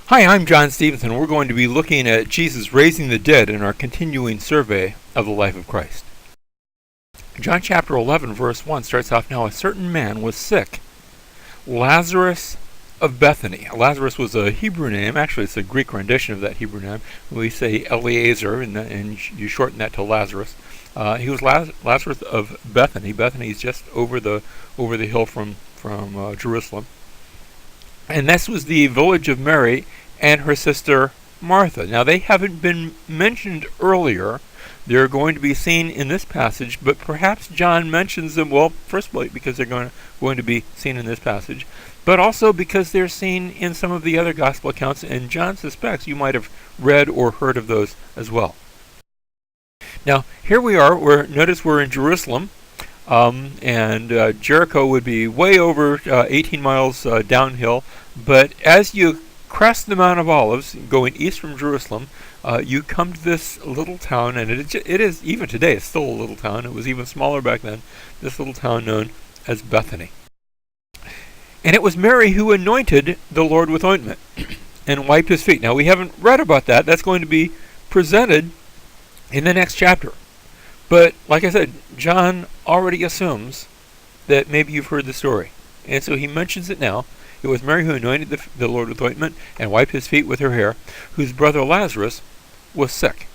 Hi, I'm John Stevenson. We're going to be looking at Jesus raising the dead in our continuing survey of the life of Christ. John chapter 11, verse 1 starts off, "Now a certain man was sick, Lazarus of Bethany." Lazarus was a Hebrew name. Actually, it's a Greek rendition of that Hebrew name. We say Eliezer, and you shorten that to Lazarus. He was Lazarus of Bethany. Bethany is just over the hill from Jerusalem. And this was the village of Mary and her sister Martha. Now, they haven't been mentioned earlier. They're going to be seen in this passage, but perhaps John mentions them, well, first of all, because they're going to be seen in this passage, but also because they're seen in some of the other gospel accounts, and John suspects you might have read or heard of those as well. Now, here we are. Notice we're in Jerusalem. And Jericho would be way over 18 miles downhill. But as you crest the Mount of Olives, going east from Jerusalem, you come to this little town, and it is, even today, it's still a little town. It was even smaller back then, this little town known as Bethany. And it was Mary who anointed the Lord with ointment and wiped his feet. Now, we haven't read about that. That's going to be presented in the next chapter. But, like I said, John already assumes that maybe you've heard the story. And so he mentions it now. It was Mary who anointed the Lord with ointment and wiped his feet with her hair, whose brother Lazarus was sick.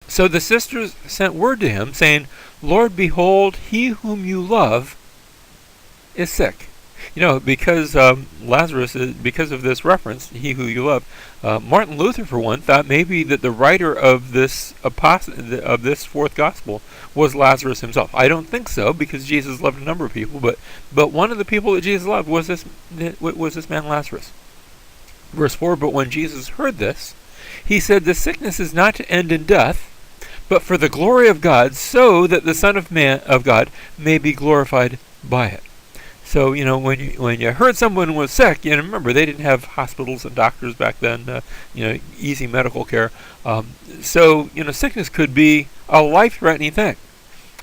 So the sisters sent word to him, saying, "Lord, behold, he whom you love is sick." You know, because Lazarus, because of this reference, he who you love, Martin Luther, for one, thought maybe that the writer of this fourth gospel was Lazarus himself. I don't think so, because Jesus loved a number of people, but one of the people that Jesus loved was this man Lazarus. Verse 4, "But when Jesus heard this, he said, 'The sickness is not to end in death, but for the glory of God, so that the Son of God may be glorified by it.'" So, you know, when you heard someone was sick, remember, they didn't have hospitals and doctors back then, easy medical care. So, sickness could be a life-threatening thing.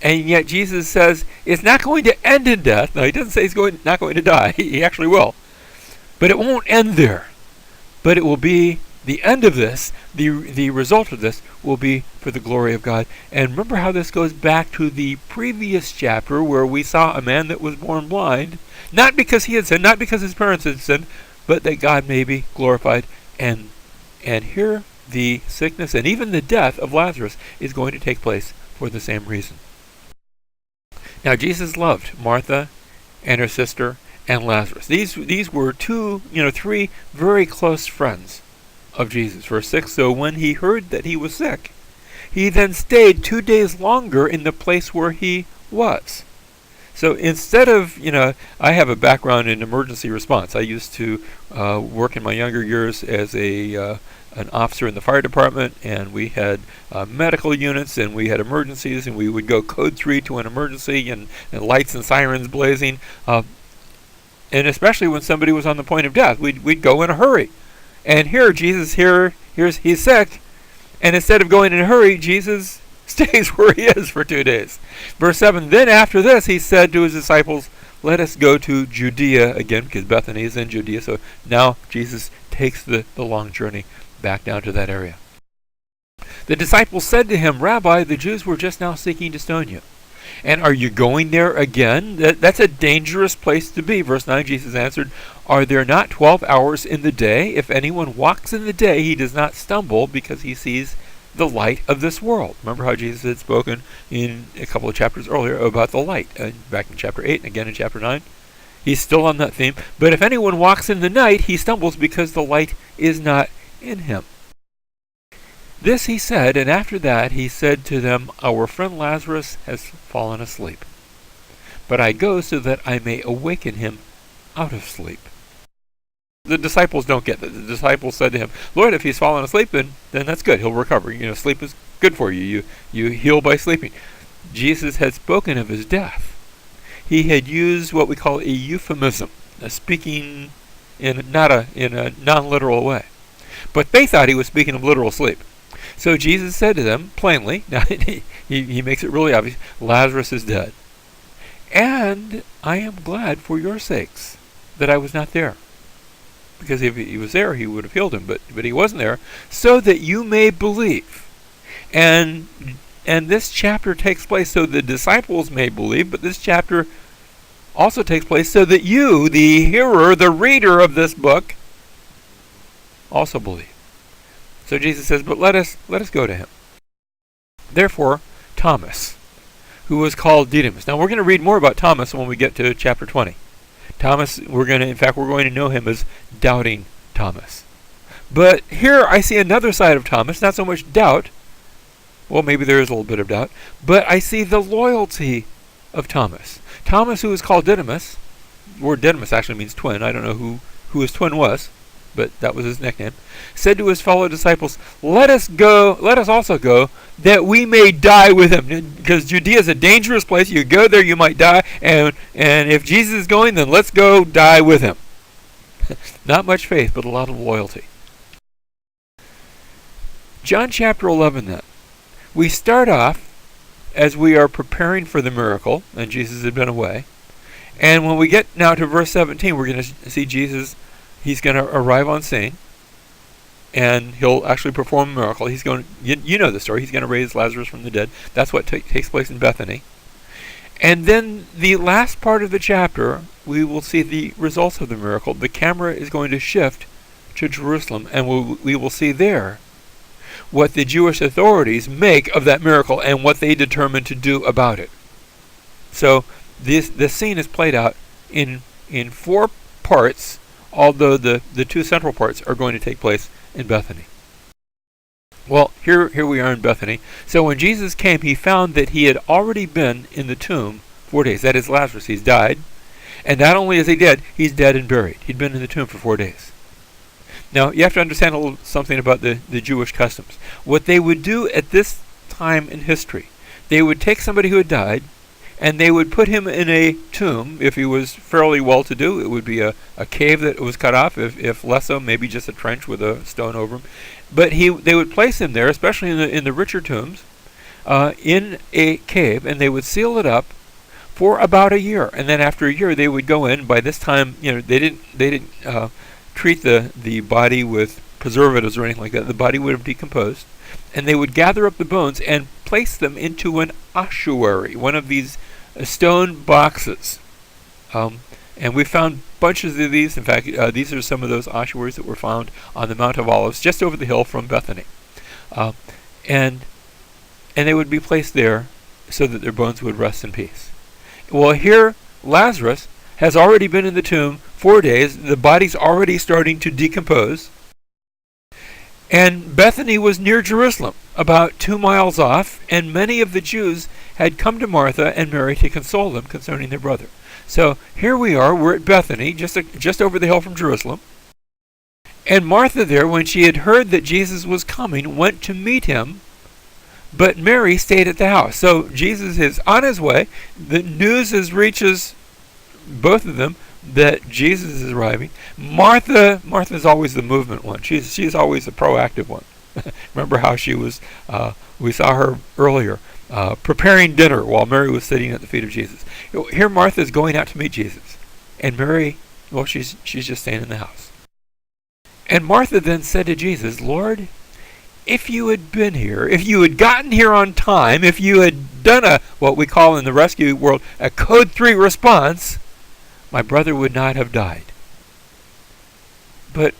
And yet Jesus says it's not going to end in death. Now, he doesn't say he's not going to die. He actually will. But it won't end there. But it will be the end of this, the result of this, will be for the glory of God. And remember how this goes back to the previous chapter where we saw a man that was born blind, not because he had sinned, not because his parents had sinned, but that God may be glorified. And here the sickness and even the death of Lazarus is going to take place for the same reason. Now, Jesus loved Martha and her sister and Lazarus. These were three very close friends of Jesus. Verse 6, "So when he heard that he was sick, he then stayed 2 days longer in the place where he was." So instead of, I have a background in emergency response. I used to work in my younger years as an officer in the fire department, and we had medical units, and we had emergencies, and we would go code 3 to an emergency, and lights and sirens blazing. And especially when somebody was on the point of death, we'd go in a hurry. And here, Jesus, he's sick, and instead of going in a hurry, Jesus stays where he is for 2 days. Verse 7, "Then after this, he said to his disciples, 'Let us go to Judea,'" again, because Bethany is in Judea, so now Jesus takes the long journey back down to that area. "The disciples said to him, 'Rabbi, the Jews were just now seeking to stone you. And are you going there again?' That's a dangerous place to be." Verse 9, Jesus answered, "Are there not 12 hours in the day? If anyone walks in the day, he does not stumble because he sees the light of this world." Remember how Jesus had spoken in a couple of chapters earlier about the light, back in chapter 8 and again in chapter 9. He's still on that theme. "But if anyone walks in the night, he stumbles because the light is not in him." This he said, and after that he said to them, "Our friend Lazarus has fallen asleep, but I go so that I may awaken him out of sleep." The disciples don't get that. The disciples said to him, "Lord, if he's fallen asleep, then that's good. He'll recover. Sleep is good for you. You heal by sleeping." Jesus had spoken of his death. He had used what we call a euphemism, speaking in a non-literal way. But they thought he was speaking of literal sleep. So Jesus said to them plainly, now he makes it really obvious, "Lazarus is dead. And I am glad for your sakes that I was not there, because if he was there, he would have healed him, but he wasn't there, so that you may believe. And this chapter takes place so the disciples may believe, but this chapter also takes place so that you, the hearer, the reader of this book, also believe. So Jesus says, but let us go to him. Therefore, Thomas, who was called Didymus. Now we're going to read more about Thomas when we get to chapter 20. Thomas, we're going to know him as Doubting Thomas. But here I see another side of Thomas, not so much doubt. Well, maybe there is a little bit of doubt, but I see the loyalty of Thomas. Thomas, who is called Didymus, the word Didymus actually means twin. I don't know who his twin was, but that was his nickname, said to his fellow disciples, let us also go, that we may die with him. Because Judea is a dangerous place. You go there, you might die, and if Jesus is going, then let's go die with him. Not much faith, but a lot of loyalty. John chapter 11 then. We start off as we are preparing for the miracle, and Jesus had been away. And when we get now to verse 17, we're going to see Jesus. He's going to arrive on scene, and he'll actually perform a miracle. He's going to, you know the story. He's going to raise Lazarus from the dead. That's what takes place in Bethany. And then the last part of the chapter, we will see the results of the miracle. The camera is going to shift to Jerusalem, and we will see there what the Jewish authorities make of that miracle and what they determine to do about it. So this scene is played out in 4 parts, although the 2 central parts are going to take place in Bethany. Well, here we are in Bethany. So when Jesus came, he found that he had already been in the tomb 4 days. That is Lazarus. He's died. And not only is he dead, he's dead and buried. He'd been in the tomb for 4 days. Now, you have to understand a little something about the Jewish customs. What they would do at this time in history, they would take somebody who had died, and they would put him in a tomb. If he was fairly well-to-do, it would be a cave that was cut off. If less so, maybe just a trench with a stone over him. But they would place him there, especially in the richer tombs, in a cave, and they would seal it up for about a year. And then after a year, they would go in. By this time, they didn't treat the body with preservatives or anything like that. The body would have decomposed, and they would gather up the bones and place them into an ossuary, one of these stone boxes. And we found bunches of these. In fact, these are some of those ossuaries that were found on the Mount of Olives, just over the hill from Bethany. And they would be placed there so that their bones would rest in peace. Well, here Lazarus has already been in the tomb 4 days. The body's already starting to decompose. And Bethany was near Jerusalem, about 2 miles off, and many of the Jews had come to Martha and Mary to console them concerning their brother. So here we are, we're at Bethany, just over the hill from Jerusalem. And Martha there, when she had heard that Jesus was coming, went to meet him, but Mary stayed at the house. So Jesus is on his way. The news reaches both of them that Jesus is arriving. Martha's always the movement one. She's always the proactive one. Remember how she was, we saw her earlier, preparing dinner while Mary was sitting at the feet of Jesus. Here Martha's going out to meet Jesus. And Mary, well, she's just staying in the house. And Martha then said to Jesus, Lord, if you had been here, if you had gotten here on time, if you had done what we call in the rescue world a code 3 response, my brother would not have died. But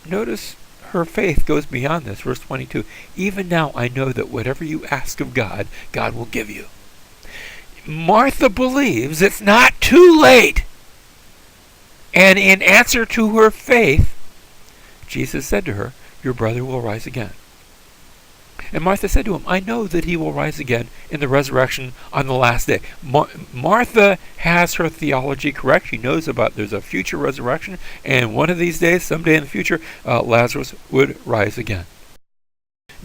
notice her faith goes beyond this. Verse 22, even now I know that whatever you ask of God, God will give you. Martha believes it's not too late. And in answer to her faith, Jesus said to her, your brother will rise again. And Martha said to him, I know that he will rise again in the resurrection on the last day. Martha has her theology correct. She knows there's a future resurrection, and one of these days, someday in the future, Lazarus would rise again.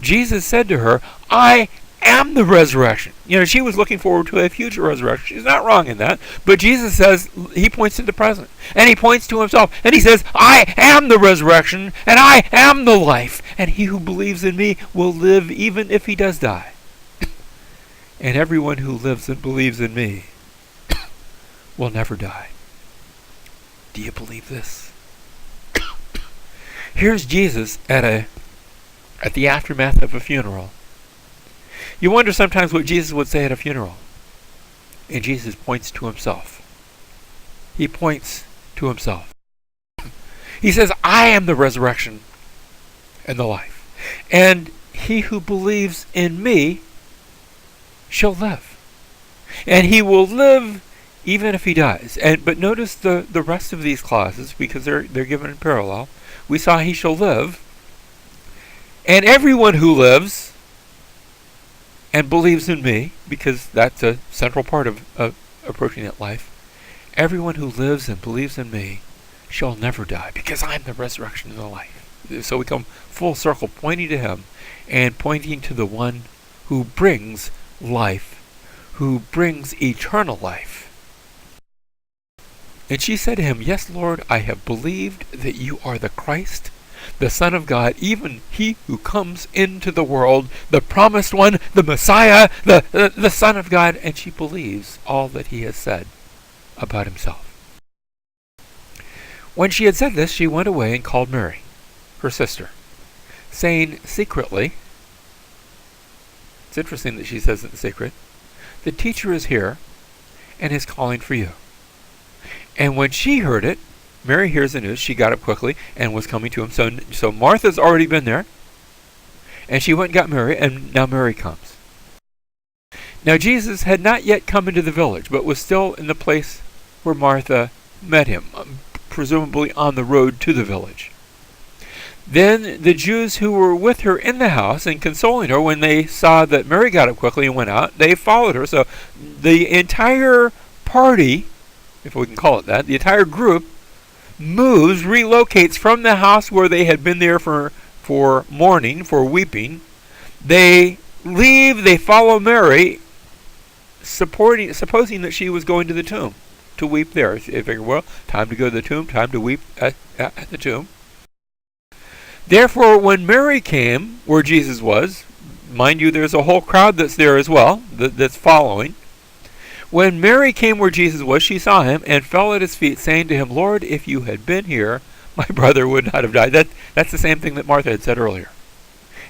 Jesus said to her, I am the resurrection. She was looking forward to a future resurrection. She's not wrong in that. But Jesus says, he points to the present. And he points to himself. And he says, I am the resurrection, and I am the life. And he who believes in me will live even if he does die. And everyone who lives and believes in me will never die. Do you believe this? Here's Jesus at the aftermath of a funeral. You wonder sometimes what Jesus would say at a funeral. And Jesus points to himself. He points to himself. He says, I am the resurrection and the life. And he who believes in me shall live. And he will live even if he dies. But notice the rest of these clauses, because they're given in parallel. We saw he shall live. And everyone who lives and believes in me, because that's a central part of approaching that life, everyone who lives and believes in me shall never die, because I'm the resurrection and the life. So we come full circle, pointing to him and pointing to the one who brings life, who brings eternal life. And she said to him, Yes, Lord, I have believed that you are the Christ, the Son of God, even he who comes into the world, the promised one, the Messiah, the Son of God. And she believes all that he has said about himself. When she had said this, she went away and called Mary, her sister, saying secretly, it's interesting that she says it in secret, the teacher is here and is calling for you. And when she heard it, Mary hears the news, she got up quickly and was coming to him. So Martha's already been there, and she went and got Mary, and now Mary comes. Now Jesus had not yet come into the village, but was still in the place where Martha met him, presumably on the road to the village. Then the Jews who were with her in the house and consoling her, when they saw that Mary got up quickly and went out, they followed her. So the entire party, if we can call it that, the entire group moves, relocates from the house where they had been there for mourning, for weeping. They leave, they follow Mary, supposing that she was going to the tomb to weep there. They figure, well, time to go to the tomb, time to weep at the tomb. Therefore, when Mary came where Jesus was, mind you, there's a whole crowd that's there as well, that's following. When Mary came where Jesus was, she saw him and fell at his feet, saying to him, Lord, if you had been here, my brother would not have died. That's the same thing that Martha had said earlier.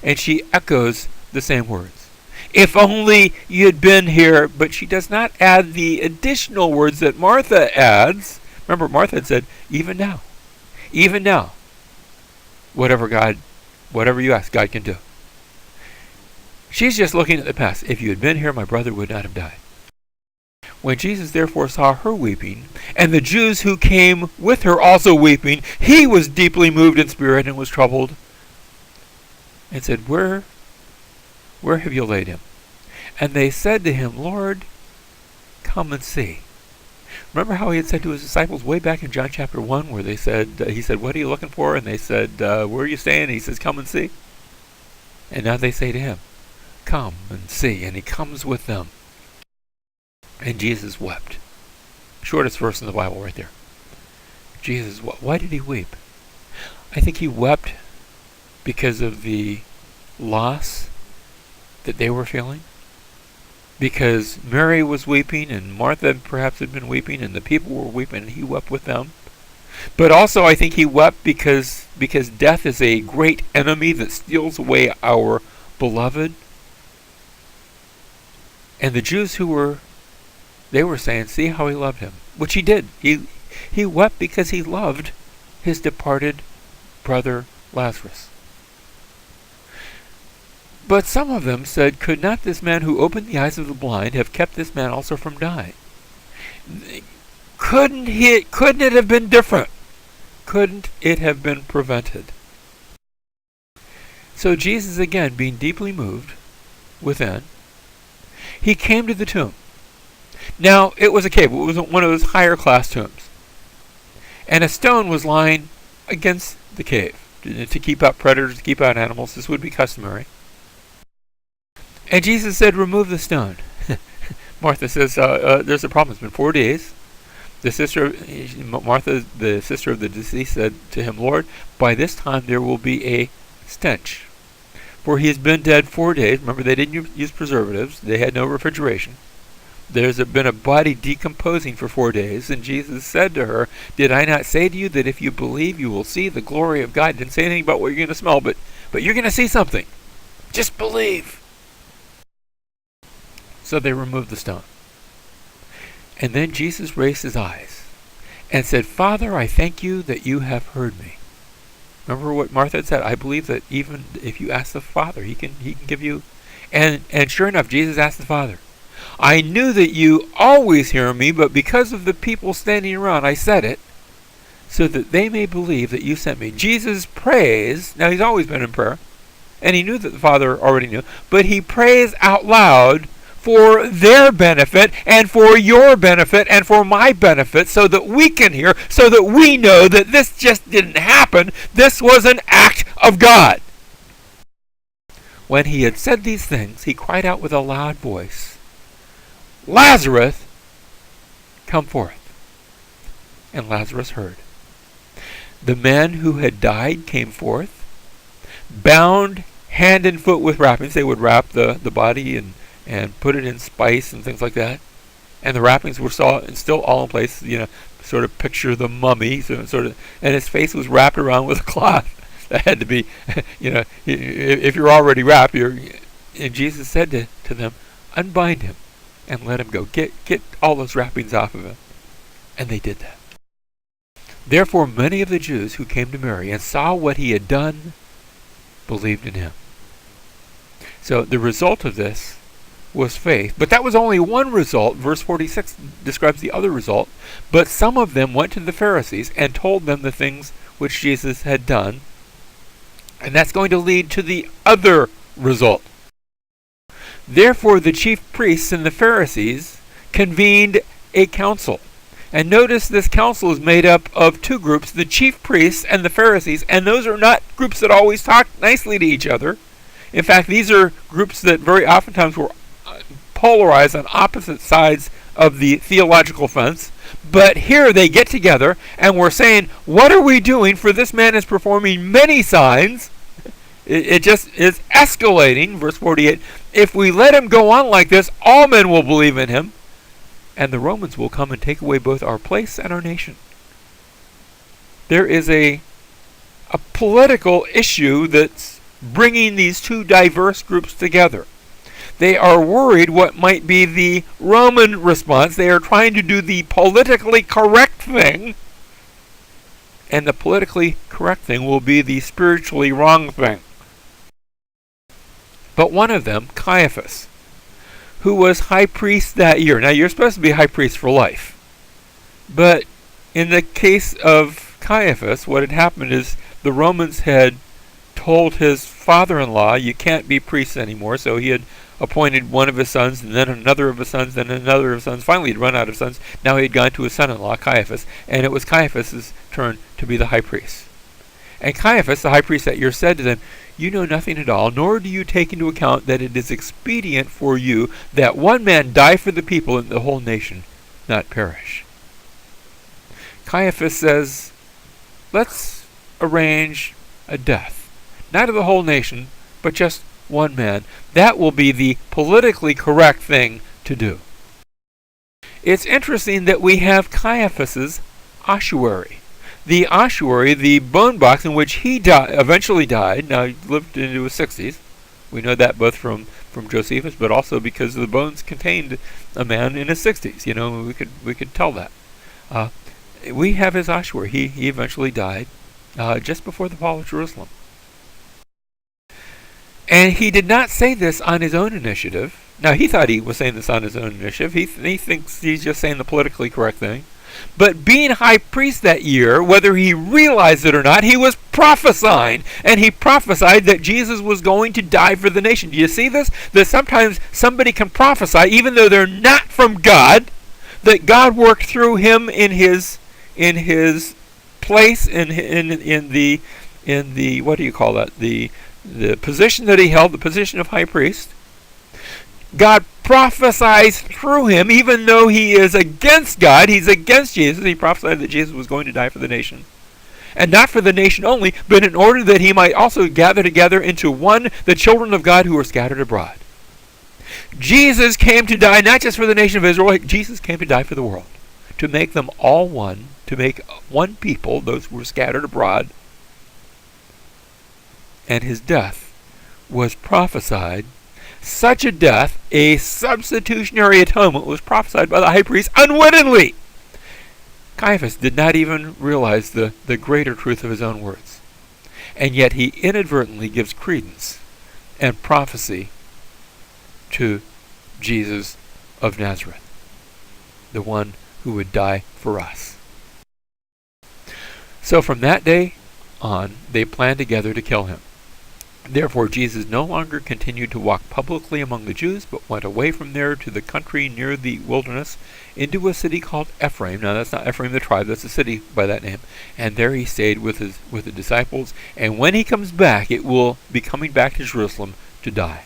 And she echoes the same words. If only you had been here, but she does not add the additional words that Martha adds. Remember, Martha had said, even now, whatever you ask, God can do. She's just looking at the past. If you had been here, my brother would not have died. When Jesus therefore saw her weeping, and the Jews who came with her also weeping, he was deeply moved in spirit and was troubled, and said, Where have you laid him? And they said to him, Lord, come and see. Remember how he had said to his disciples way back in John chapter 1, where he said, what are you looking for? And they said, where are you staying? And he says, come and see. And now they say to him, come and see. And he comes with them. And Jesus wept. Shortest verse in the Bible right there. Jesus wept. Why did he weep? I think he wept because of the loss that they were feeling. Because Mary was weeping, and Martha perhaps had been weeping, and the people were weeping, and he wept with them. But also I think he wept because death is a great enemy that steals away our beloved. And the Jews they were saying, see how he loved him. Which he did. He wept because he loved his departed brother Lazarus. But some of them said, could not this man who opened the eyes of the blind have kept this man also from dying? Couldn't it have been different? Couldn't it have been prevented? So Jesus, again, being deeply moved within, he came to the tomb. Now, it was a cave. It was one of those higher class tombs. And a stone was lying against the cave to keep out predators, to keep out animals. This would be customary. And Jesus said, remove the stone. Martha says, there's a problem. It's been 4 days. Martha, the sister of the deceased, said to him, Lord, by this time there will be a stench. For he has been dead 4 days. Remember, they didn't use preservatives. They had no refrigeration. there's been a body decomposing for 4 days, and Jesus said to her, did I not say to you that if you believe, you will see the glory of God? Didn't say anything about what you're going to smell, but you're going to see something. Just believe. So they removed the stone. And then Jesus raised his eyes and said, Father, I thank you that you have heard me. Remember what Martha had said? I believe that even if you ask the Father, he can give you. And sure enough, Jesus asked the Father, I knew that you always hear me, but because of the people standing around, I said it, so that they may believe that you sent me. Jesus prays. Now, he's always been in prayer, and he knew that the Father already knew, but he prays out loud for their benefit and for your benefit and for my benefit, so that we can hear, so that we know that this just didn't happen. This was an act of God. When he had said these things, he cried out with a loud voice, Lazarus, come forth. And Lazarus heard. The men who had died came forth, bound hand and foot with wrappings. They would wrap the body and put it in spice and things like that. And the wrappings were still all in place. Sort of picture the mummy, and his face was wrapped around with a cloth. That had to be, if you're already wrapped, and Jesus said to them, unbind him and let him go. Get all those wrappings off of him. And they did that. Therefore, many of the Jews who came to Mary and saw what he had done believed in him. So the result of this was faith. But that was only one result. Verse 46 describes the other result. But some of them went to the Pharisees and told them the things which Jesus had done. And that's going to lead to the other result. Therefore, the chief priests and the Pharisees convened a council. And notice this council is made up of two groups, the chief priests and the Pharisees. And those are not groups that always talk nicely to each other. In fact, these are groups that very oftentimes were polarized on opposite sides of the theological fence. But here they get together and we're saying, what are we doing? For this man is performing many signs. It just is escalating. Verse 48, if we let him go on like this, all men will believe in him, and the Romans will come and take away both our place and our nation. There is a political issue that's bringing these two diverse groups together. They are worried what might be the Roman response. They are trying to do the politically correct thing, and the politically correct thing will be the spiritually wrong thing. But one of them, Caiaphas, who was high priest that year. Now, you're supposed to be high priest for life. But in the case of Caiaphas, what had happened is the Romans had told his father-in-law, you can't be priest anymore. So he had appointed one of his sons, and then another of his sons, then another of his sons. Finally, he'd run out of sons. Now he had gone to his son-in-law, Caiaphas, and it was Caiaphas' turn to be the high priest. And Caiaphas, the high priest that year, said to them, you know nothing at all, nor do you take into account that it is expedient for you that one man die for the people and the whole nation not perish. Caiaphas says, let's arrange a death, not of the whole nation, but just one man. That will be the politically correct thing to do. It's interesting that we have Caiaphas's ossuary. The ossuary, the bone box in which he eventually died. Now, he lived into his 60s. We know that both from Josephus, but also because the bones contained a man in his 60s. We could tell that. We have his ossuary. He eventually died just before the fall of Jerusalem. And he did not say this on his own initiative. Now, he thought he was saying this on his own initiative. He thinks he's just saying the politically correct thing. But being high priest that year, whether he realized it or not, he was prophesying. And he prophesied that Jesus was going to die for the nation. Do you see this? That sometimes somebody can prophesy, even though they're not from God, that God worked through him in his place, in the what do you call that? The position that he held, the position of high priest. God prophesies through him, even though he is against God. He's against Jesus. He prophesied that Jesus was going to die for the nation. And not for the nation only, but in order that he might also gather together into one the children of God who are scattered abroad. Jesus came to die not just for the nation of Israel, Jesus came to die for the world, to make them all one, to make one people, those who were scattered abroad. And his death was prophesied. Such a death, a substitutionary atonement, was prophesied by the high priest unwittingly. Caiaphas did not even realize the greater truth of his own words. And yet he inadvertently gives credence and prophecy to Jesus of Nazareth, the one who would die for us. So from that day on, they planned together to kill him. Therefore Jesus no longer continued to walk publicly among the Jews, but went away from there to the country near the wilderness, into a city called Ephraim. Now that's not Ephraim the tribe, that's a city by that name. And there he stayed with the disciples. And when he comes back, it will be coming back to Jerusalem to die.